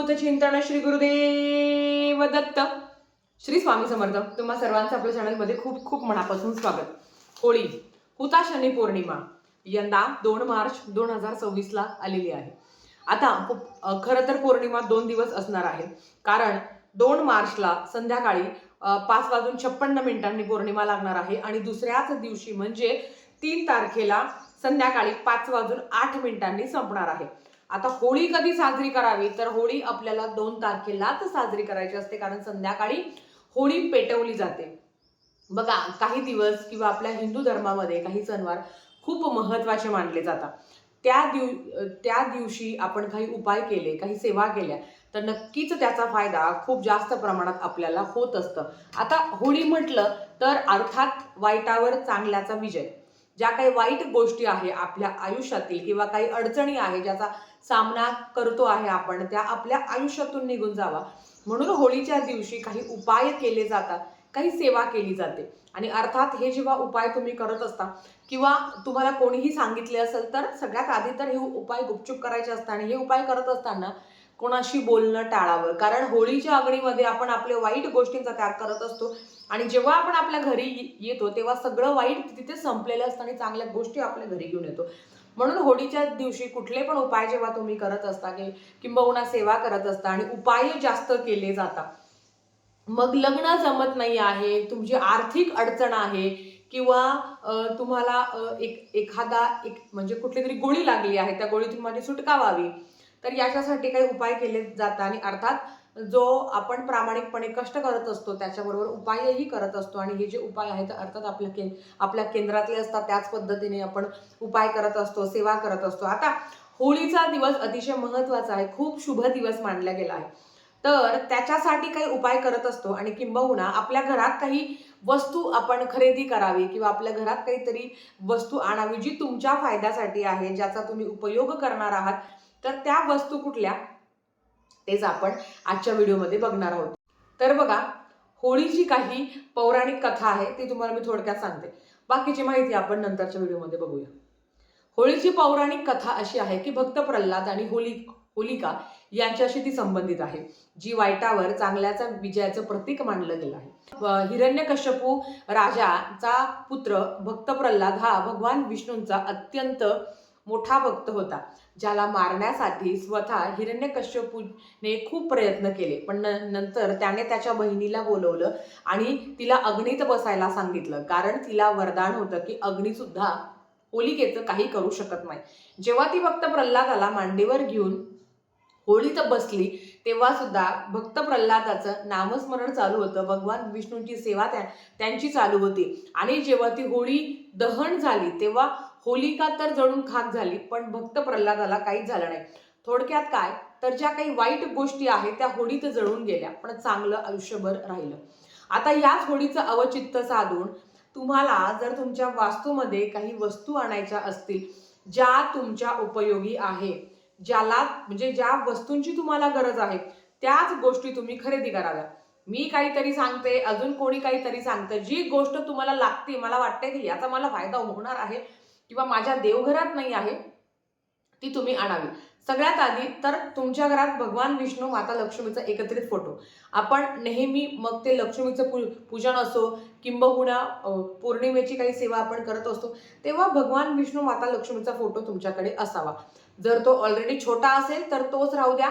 अवधूत चिंतन श्री गुरुदेव दत्त श्री स्वामी समर्थ। तुम्हा सर्वांचं आपल्या चॅनलमध्ये खूप खूप मनापासून स्वागत। होळी हुताशनी पौर्णिमा यंदा 2 मार्च 2026 ला आलेली आहे। आता खरं तर पौर्णिमा 2 दिवस असणार आहे, कारण 2 मार्चला संध्याकाळी 5:56 पौर्णिमा लागणार आहे आणि दुसऱ्याच दिवशी म्हणजे 3 तारखेला संध्याकाळी 5:08 संपणार आहे। आता होळी कधी साजरी करावी, तर होळी आपल्याला 2 तारखेलाच साजरी करायची असते, कारण संध्याकाळी होळी पेटवली जाते। बघा, काही दिवस किंवा आपल्या हिंदू धर्मामध्ये काही सणवार खूप महत्त्वाचे मानले जातात। त्या दिवशी आपण काही उपाय केले, काही सेवा केल्या, तर नक्कीच त्याचा फायदा खूप जास्त प्रमाणात आपल्याला होत असतं। आता होळी म्हटलं तर अर्थात वाईटावर चांगल्याचा विजय। ज्या काही वाईट गोष्टी आहे आपल्या आयुष्यातील किंवा काही अडचणी आहे ज्याचा सामना करतो आहे आपण, त्या आपल्या आयुष्यातून निघून जावा म्हणून होळीच्या दिवशी काही उपाय केले जातात, काही सेवा केली जाते। आणि अर्थात हे जेव्हा उपाय तुम्ही करत असता किंवा तुम्हाला कोणीही सांगितले असेल, तर सगळ्यात आधी तर हे उपाय गुपचूप करायचे असतात आणि हे उपाय करत असताना कोणाशी बोलणं टाळावं, कारण होळीच्या अग्नीमध्ये आपण आपल्या वाईट गोष्टींचा त्याग करत असतो आणि जेव्हा आपण आपल्या घरी येतो तेव्हा सगळं वाईट तिथे संपलेलं असतं आणि चांगल्या गोष्टी आपल्या घरी घेऊन येतो। म्हणून होळीच्या दिवशी कुठले पण उपाय जेव्हा तुम्ही करत असता किंबहुना सेवा करत असता आणि उपाय जास्त केले जातात, मग लग्न जमत नाही आहे, तुमची आर्थिक अडचण आहे किंवा तुम्हाला एखादा म्हणजे कुठली तरी गोळी लागली आहे, त्या गोळीतून माझी सुटका व्हावी, तर याच्यासाठी काही उपाय केले जातात। आणि अर्थात जो आपण प्रामाणिकपणे कष्ट करत असतो त्याच्याबरोबर उपायही करत असतो आणि हे जे उपाय आहेत अर्थात आपल्या केंद्रातले असतात, त्याच पद्धतीने आपण उपाय करत असतो, सेवा करत असतो। आता होळीचा दिवस अतिशय महत्त्वाचा आहे, खूप शुभ दिवस मानला गेला आहे, तर त्याच्यासाठी काही उपाय करत असतो आणि किंबहुना आपल्या घरात काही वस्तू आपण खरेदी करावी किंवा आपल्या घरात काहीतरी वस्तू आणावी जी तुमच्या फायद्यासाठी आहे, ज्याचा तुम्ही उपयोग करणार आहात, तर त्या वस्तू कुठल्या तेच आपण आजच्या व्हिडिओमध्ये बघणार आहोत। तर बघा, होळीची काही पौराणिक कथा आहे ती तुम्हाला मी थोडक्यात सांगते, बाकीची माहिती आपण नंतरच्या व्हिडिओमध्ये बघूया। होळीची पौराणिक कथा अशी आहे की भक्त प्रल्हाद आणि होलिका यांच्याशी ती संबंधित आहे, जी वाईटावर चांगल्याचा विजयाचं प्रतीक मानलं गेलं आहे। हिरण्यकश्यपू राजाचा पुत्र भक्त प्रल्हाद हा भगवान विष्णूंचा अत्यंत मोठा भक्त होता, ज्याला मारण्यासाठी स्वतः हिरण्यकश्यपूने खूप प्रयत्न केले, पण नंतर त्याने त्याच्या बहिणीला बोलवलं आणि तिला अग्नीत बसायला सांगितलं, कारण तिला वरदान होतं की अग्नी सुद्धा होलिकेचं काही करू शकत नाही। जेव्हा ती भक्त प्रल्हादाला मांडीवर घेऊन होळीत बसली तेव्हा सुद्धा भक्त प्रल्हादाचं नामस्मरण चालू होतं, भगवान विष्णूंची सेवा त्यांची चालू होती। आणि जेव्हा ती होळी दहन झाली तेव्हा होलिका तर जळून खाक झाली, पण भक्त प्रल्हादाला काहीच झालं नाही। थोडक्यात काय, तर ज्या काही वाईट गोष्टी आहेत त्या होळीत जळून गेल्या, पण चांगलं आयुष्यभर राहिलं। आता याच होळीचं अवचित्त साधून तुम्हाला जर तुमच्या वास्तूमध्ये काही वस्तू आणायच्या असतील ज्या तुमच्या उपयोगी आहे, म्हणजे ज्या वस्तूंची तुम्हाला गरज आहे, त्याच गोष्टी तुम्ही खरेदी कराव्या। मी काहीतरी सांगते, अजून कोणी काहीतरी सांगतं, जी गोष्ट तुम्हाला लागते, मला वाटते की याचा मला फायदा होणार आहे किंवा माझ्या देवघरात नाही आहे, ती तुम्ही आणावी। सगळ्यात आधी तर तुमच्या घरात भगवान विष्णू माता लक्ष्मीचा एकत्रित फोटो आपण नेहमी, मग ते लक्ष्मीचं पूजन असो किंबहुना पौर्णिमेची काही सेवा आपण करत असतो, तेव्हा भगवान विष्णू माता लक्ष्मीचा फोटो तुमच्याकडे असावा। जर तो ऑलरेडी छोटा असेल तर तोच राहू द्या,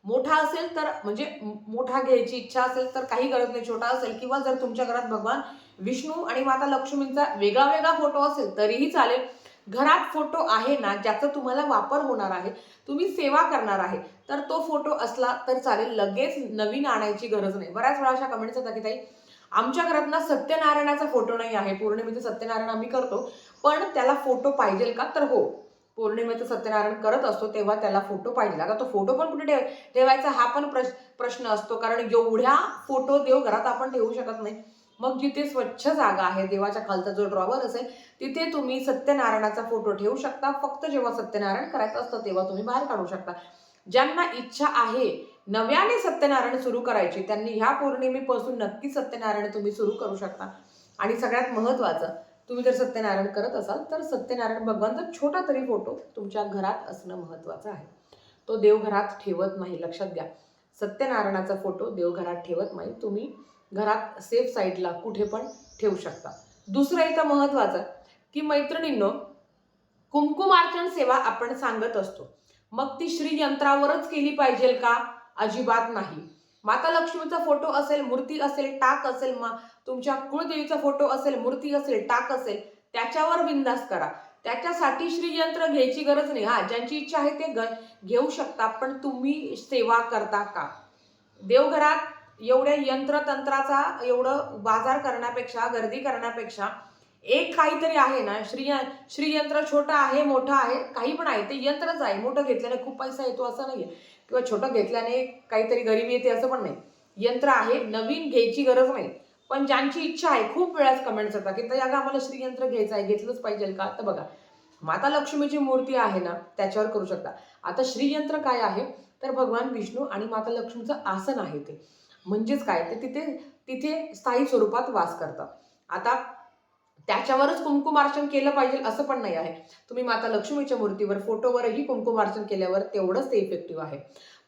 मोठा असेल तर म्हणजे मोठा घ्यायची इच्छा असेल तर काही गरज नाही, छोटा असेल, किंवा जर तुमच्या घरात भगवान विष्णू आणि माता लक्ष्मींचा वेगळा वेगळा फोटो असेल तरीही चालेल। घरात फोटो आहे ना ज्याचा तुम्हाला वापर होणार आहे, तुम्ही सेवा करणार आहे, तर तो फोटो असला तर चालेल, लगेच नवीन आणायची गरज नाही। बऱ्याच वेळा अशा कमेंट्स येतात की ताई आमच्या घरात ना सत्यनारायणाचा फोटो नाही आहे, पौर्णिमेचं सत्यनारायण आम्ही करतो पण त्याला फोटो पाहिजे का? तर हो, पौर्णिमेचं सत्यनारायण करत असतो तेव्हा त्याला फोटो पाहिजे। आता तो फोटो पण कुठे ठेवायचा हा पण प्रश्न असतो, कारण एवढ्या फोटो देवघरात आपण ठेवू शकत नाही। मग जिथे स्वच्छ जागा आहे, देवाच्या खालचा जो ड्रॉवर असेल तिथे तुम्ही सत्यनारायणाचा फोटो ठेवू शकता। फक्त जेव्हा सत्यनारायण करायचं असतं तेव्हा तुम्ही बाहेर काढू शकता। ज्यांना इच्छा आहे नव्याने सत्यनारायण सुरू करायची, त्यांनी ह्या पौर्णिमेपासून नक्की सत्यनारायण तुम्ही सुरू करू शकता। आणि सगळ्यात महत्त्वाचं, तुम्ही जर सत्यनारायण करत असाल तर सत्यनारायण भगवानचा छोटा तरी फोटो तुमच्या घरात असणं महत्त्वाचं आहे, तो देवघरात ठेवत नाही, लक्षात घ्या। सत्यनारायणाचा फोटो देवघरात ठेवत नाही, तुम्ही घरात सेफ साईडला कुठे पण ठेवू शकता. दुसरं इथं महत्वाचं की मैत्रिणींनो, कुंकुमार्चन सेवा आपण सांगत असतो, मग ती श्री यंत्रावरच केली पाहिजे का? अजिबात नाही. माता लक्ष्मीचा फोटो असेल, मूर्ती असेल, टाक असेल, तुमच्या कुळदेवीचा फोटो असेल, मूर्ती असेल, टाक असेल, त्याच्यावर बिंदास करा. त्याच्यासाठी श्रीयंत्र घ्यायची गरज नाही. हा, ज्यांची इच्छा आहे ते घेऊ शकता, पण तुम्ही सेवा करता का? देवघरात एवढ्या यंत्रतंत्राचा एवढं बाजार करण्यापेक्षा, गर्दी करण्यापेक्षा एक काहीतरी आहे ना, श्रीयंत्र छोटा आहे, मोठा आहे, काही पण आहे, ते यंत्रच आहे. मोठं घेतल्याने खूप पैसा येतो असं नाहीये, किंवा छोटं घेतल्याने काहीतरी गरिबी येते असं पण नाही. यंत्र आहे, नवीन घ्यायची गरज नाही. पण ज्यांची इच्छा आहे, खूप वेळाच कमेंट्स येतात की ताई अगं आम्हाला श्रीयंत्र घ्यायचं आहे, घेतलंच पाहिजे का? तर बघा, माता लक्ष्मीची मूर्ती आहे ना, त्याच्यावर करू शकता. आता श्रीयंत्र काय आहे, तर भगवान विष्णू आणि माता लक्ष्मीचं आसन आहे ते, म्हणजेच काय, ते तिथे स्थायी स्वरूपात वास करतात. आता त्याच्यावरच कुंकुमार्चन केलं पाहिजे असं पण नाही आहे. तुम्ही माता लक्ष्मीच्या मूर्तीवर, फोटोवरही कुंकुमार्चन केल्यावर तेवढंच ते इफेक्टिव्ह आहे.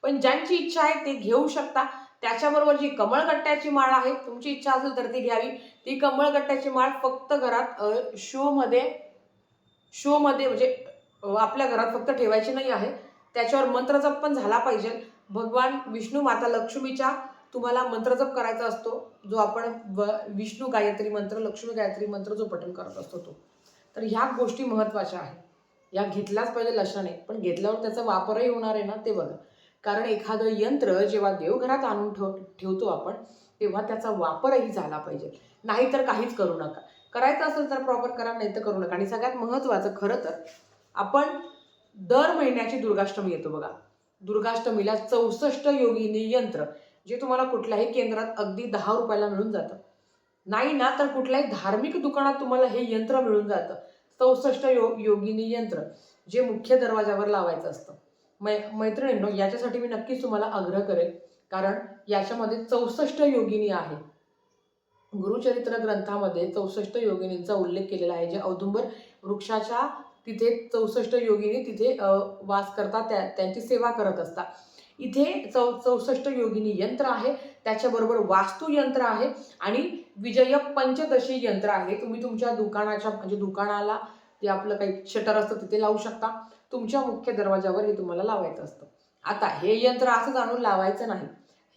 पण ज्यांची इच्छा आहे ते घेऊ शकता. त्याच्याबरोबर जी कमळगट्ट्याची माळ आहे, तुमची इच्छा असेल तर ती घ्यावी. ती कमळगट्ट्याची माळ फक्त घरात शो मध्ये म्हणजे आपल्या घरात फक्त ठेवायची नाही आहे. त्याच्यावर मंत्रजप पण झाला पाहिजे. भगवान विष्णू माता लक्ष्मीच्या तुम्हाला मंत्रजप करायचा असतो, जो आपण विष्णू गायत्री मंत्र, लक्ष्मी गायत्री मंत्र जो पठण करत असतो तो. तर ह्या गोष्टी महत्त्वाच्या आहेत. या घेतलाच पाहिजे अशा नाही, पण घेतल्यावर त्याचा वापरही होणार आहे ना, ते बघा. कारण एखादं यंत्र जेव्हा देवघरात आणून ठेवतो आपण, तेव्हा त्याचा वापरही झाला पाहिजे. नाहीतर काहीच करू नका. करायचं असेल तर प्रॉपर करा, नाही तर करू नका. आणि सगळ्यात महत्त्वाचं खरं तर, आपण दर महिन्याची दुर्गाष्टमी येतो बघा. दुर्गाष्टमीला 64 योगिनी यंत्र, जे तुम्हाला कुठल्याही केंद्रात अगदी 10 रुपयाला मिळून जातं. नाही ना, तर कुठल्याही धार्मिक दुकानात तुम्हाला हे यंत्र मिळून जातं. 64 योगिनी यंत्र, जे मुख्य दरवाजावर लावायचं असतं. मैत्रिणींनो, याच्यासाठी मी नक्कीच तुम्हाला आग्रह करेन, कारण याच्यामध्ये 64 योगिनी आहे. गुरुचरित्र ग्रंथामध्ये 64 योगिनींचा उल्लेख केलेला आहे, जे औदुंबर वृक्षाच्या तिथे 64 योगिनी तिथे वास करतात, त्यांची सेवा करत असतात. इथे 64 योगिनी यंत्र आहे, त्याच्याबरोबर वास्तू यंत्र आहे आणि विजय पंचदशी यंत्र आहे. तुम्ही तुमच्या दुकानाच्या म्हणजे दुकानाला ते आपलं काही शटर असतं तिथे लावू शकता. तुमच्या मुख्य दरवाजावर हे तुम्हाला लावायचं असतं. आता हे यंत्र असंच आणून लावायचं नाही.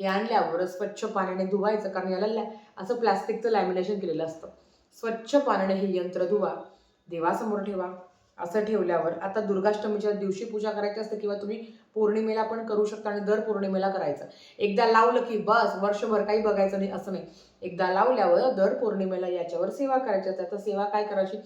हे आणल्यावर स्वच्छ पाण्याने धुवायचं, कारण याला असं प्लास्टिकचं लॅमिनेशन केलेलं असतं. स्वच्छ पाण्याने हे यंत्र धुवा, देवासमोर ठेवा. असं ठेवल्यावर आता दुर्गाष्टमीच्या दिवशी पूजा करायची असते, किंवा तुम्ही पौर्णिमेला पण करू शकता आणि दर पौर्णिमेला करायचं. एकदा लावलं की बस वर्षभर काही बघायचं नाही असं नाही. एकदा लावल्यावर दर पौर्णिमेला याच्यावर सेवा करायची असते. आता सेवा काय करायची,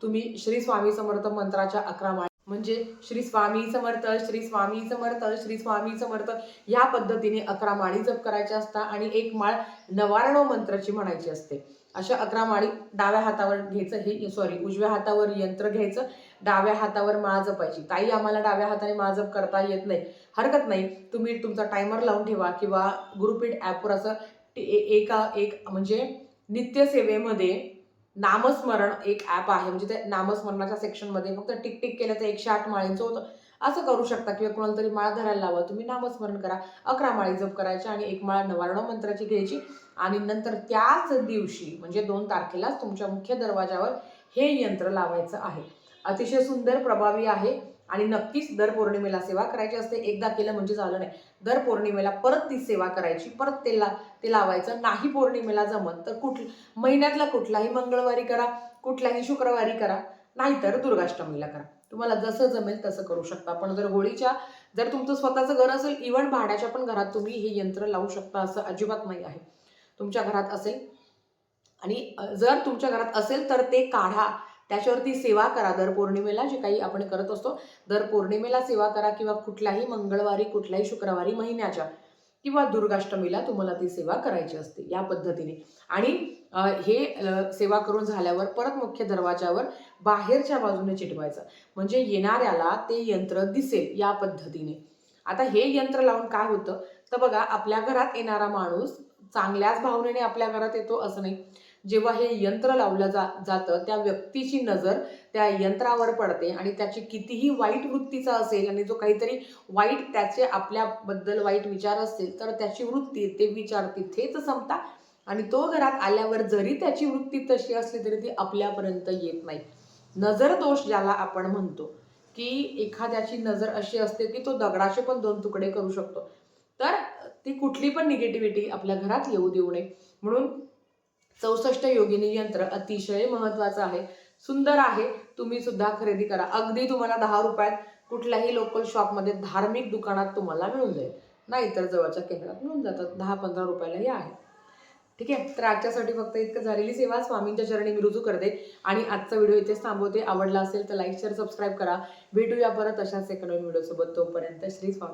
तुम्ही श्री स्वामी समर्थ मंत्राच्या 11 माळा, म्हणजे श्री स्वामी समर्थ, श्री स्वामी समर्थ, श्री स्वामी समर्थ, या पद्धतीने 11 माळी जप करायच्या असतात. आणि एक माळ नवारणव मंत्राची म्हणायची असते. अशा 11 माळी डाव्या हातावर घ्यायचं, उजव्या हातावर यंत्र घ्यायचं, डाव्या हातावर माळ जपायची. ताई आम्हाला डाव्या हाताने माळ जप करता येत नाही, हरकत नाही, तुम्ही तुमचा टायमर लावून ठेवा, किंवा गुरुपीठ ॲपवर असं एक म्हणजे नित्यसेवेमध्ये नामस्मरण एक ॲप आहे, म्हणजे त्या नामस्मरणाच्या सेक्शनमध्ये फक्त टिक टिक केलं तर 108 माळींचं होतं. असं करू शकता, किंवा कोणाला तरी माळ धरायला लावा, तुम्ही नामस्मरण करा, 11 माळी जप करायच्या आणि एक माळ नवारणव मंत्राची घ्यायची. आणि नंतर त्याच दिवशी म्हणजे 2 तारखेलाच तुमच्या मुख्य दरवाजावर हे यंत्र लावायचं आहे. अतिशय सुंदर, प्रभावी आहे. आणि नक्कीच दर पौर्णिमेला सेवा करायची असते. एकदा केलं म्हणजे झालं नाही, दर पौर्णिमेला परत ती सेवा करायची, परत ते लावायचं. नाही पौर्णिमेला जमत तर महिन्यातला कुठलाही मंगळवारी करा, कुठल्याही शुक्रवारी करा, नाहीतर दुर्गाष्टमीला करा. तुम्हाला जसं जमेल तसं करू शकता. पण जर तुमचं स्वतःचं घर असेल, इव्हन भाड्याच्या पण घरात तुम्ही हे यंत्र लावू शकता, असं अजिबात नाही आहे. तुमच्या घरात असेल, आणि जर तुमच्या घरात असेल तर ते काढा, त्याच्यावरती सेवा करा. दर पौर्णिमेला जे काही आपण करत असतो, दर पौर्णिमेला सेवा करा, किंवा कुठल्याही मंगळवारी, कुठल्याही शुक्रवारी महिन्याच्या, किंवा दुर्गाष्टमीला तुम्हाला ती सेवा करायची असते या पद्धतीने. आणि हे सेवा करून झाल्यावर परत मुख्य दरवाजावर बाहेरच्या बाजूने चिटवायचं, म्हणजे येणाऱ्याला ते यंत्र दिसेल या पद्धतीने. आता हे यंत्र लावून काय होतं तर बघा, आपल्या घरात येणारा माणूस चांगल्याच भावनेने आपल्या घरात येतो असं नाही, जेव्हा हे यंत्र लावलं जातं त्या व्यक्तीची नजर त्या यंत्रावर पडते आणि त्याची कितीही वाईट वृत्तीचा असेल आणि जो काहीतरी वाईट त्याचे आपल्याबद्दल वाईट विचार असतील तर त्याची वृत्ती ते विचार तिथेच संपतात आणि तो घरात आल्यावर जरी त्याची वृत्ती तशी असली तरी ती आपल्यापर्यंत येत नाही. नजर दोष ज्याला आपण म्हणतो की एखाद्याची नजर अशी असते की तो दगडाचे पण 2 तुकडे करू शकतो. तर ती कुठली पण निगेटिव्हिटी आपल्या घरात येऊ देऊ नये म्हणून 64 योगिनी यंत्र अतिशय महत्वाचं आहे. सुंदर आहे. तुम्ही सुद्धा खरेदी करा. अगदी तुम्हाला 10 रुपयात कुठल्याही लोकल शॉपमध्ये धार्मिक दुकानात तुम्हाला मिळून जाईल. नाहीतर जवळच्या केंद्रात मिळून जातात. 10-15 रुपयालाही आहे. ठीक आहे. तर आजच्यासाठी फक्त इतकं. झालेली सेवा स्वामींच्या चरणी मी रुजू करते आणि आजचा व्हिडिओ इथेच थांबवते. आवडला असेल तर लाईक शेअर सबस्क्राईब करा. भेटूया परत अशाच एका नवीन व्हिडिओसोबत. तोपर्यंत श्री स्वामी.